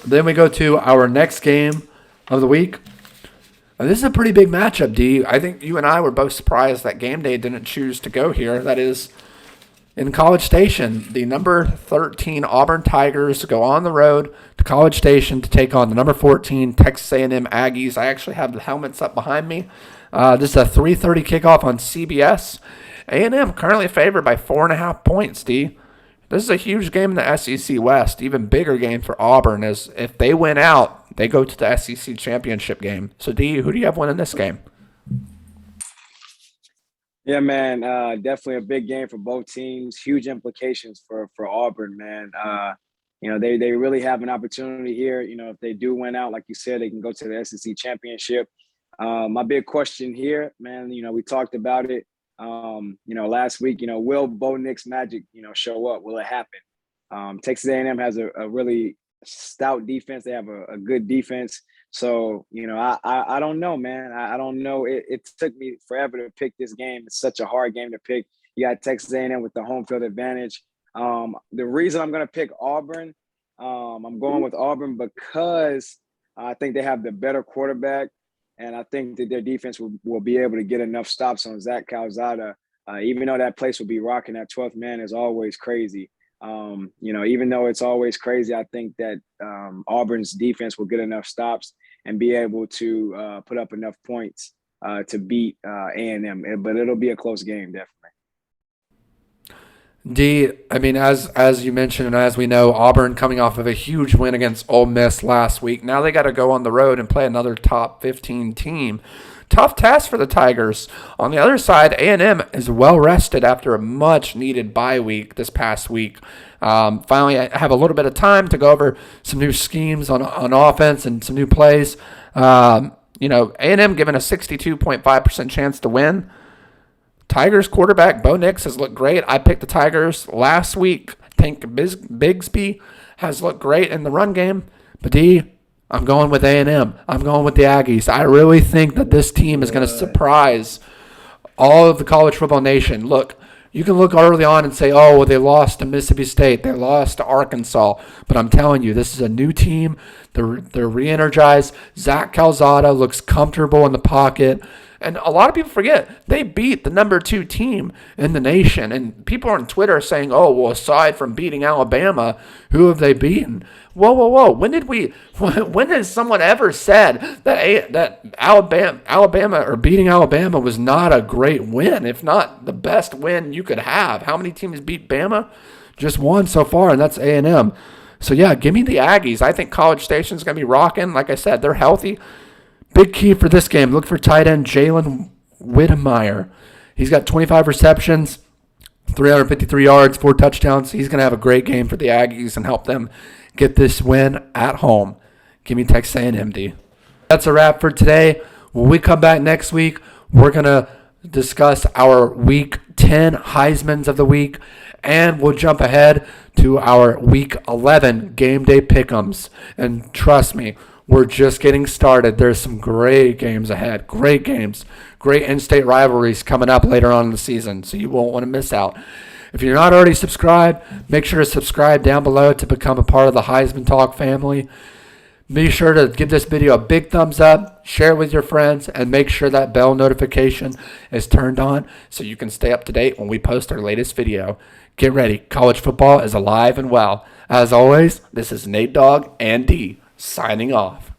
Then we go to our next game of the week. And this is a pretty big matchup, D. I think you and I were both surprised that game day didn't choose to go here. That is in College Station. The number 13 Auburn Tigers go on the road to College Station to take on the number 14 Texas A&M Aggies. I actually have the helmets up behind me. This is a 3:30 kickoff on CBS. A&M currently favored by 4.5 points, D. This is a huge game in the SEC West, even bigger game for Auburn, as if they win out, they go to the SEC championship game. So, D, who do you have winning this game? Yeah, man, definitely a big game for both teams. Huge implications for Auburn, man. They really have an opportunity here. If they do win out, like you said, they can go to the SEC championship. My big question here, man, we talked about it. Last week, will Bo Nix magic, show up? Will it happen? Texas A&M has a really stout defense. They have a good defense. So, I don't know, man. I don't know. It took me forever to pick this game. It's such a hard game to pick. You got Texas A&M with the home field advantage. The reason I'm going to pick Auburn, I'm going with Auburn because I think they have the better quarterback. And I think that their defense will be able to get enough stops on Zach Calzada, even though that place will be rocking. That 12th man is always crazy. Even though it's always crazy, I think that Auburn's defense will get enough stops and be able to put up enough points to beat A&M. But it'll be a close game, definitely. D, I mean, as you mentioned and as we know, Auburn coming off of a huge win against Ole Miss last week. Now they got to go on the road and play another top 15 team. Tough task for the Tigers. On the other side, A&M is well rested after a much-needed bye week this past week. Finally, I have a little bit of time to go over some new schemes on offense and some new plays. A&M given a 62.5% chance to win. Tigers quarterback Bo Nix has looked great. I picked the Tigers last week. Tank Bigsby has looked great in the run game. But D, I'm going with A&M. I'm going with the Aggies. I really think that this team is going to surprise all of the college football nation. Look, you can look early on and say, oh, well, they lost to Mississippi State. They lost to Arkansas. But I'm telling you, this is a new team. They're re-energized. Zach Calzada looks comfortable in the pocket. And a lot of people forget they beat the number 2 team in the nation. And people on Twitter are saying, oh, well, aside from beating Alabama, who have they beaten? Whoa. When has someone ever said that Alabama or beating Alabama was not a great win, if not the best win you could have? How many teams beat Bama? Just one so far, and that's A&M. So, yeah, give me the Aggies. I think College Station's going to be rocking. Like I said, they're healthy. Big key for this game, look for tight end Jalen Whittemire. He's got 25 receptions, 353 yards, 4 touchdowns. He's going to have a great game for the Aggies and help them get this win at home. Give me Texas A&M, D. That's a wrap for today. When we come back next week, we're going to discuss our Week 10 Heismans of the week, and we'll jump ahead to our Week 11 game day pick'ems. And trust me, we're just getting started. There's some great games ahead. Great games. Great in-state rivalries coming up later on in the season, so you won't want to miss out. If you're not already subscribed, make sure to subscribe down below to become a part of the Heisman Talk family. Be sure to give this video a big thumbs up, share it with your friends, and make sure that bell notification is turned on so you can stay up to date when we post our latest video. Get ready. College football is alive and well. As always, this is Nate Dogg and D signing off.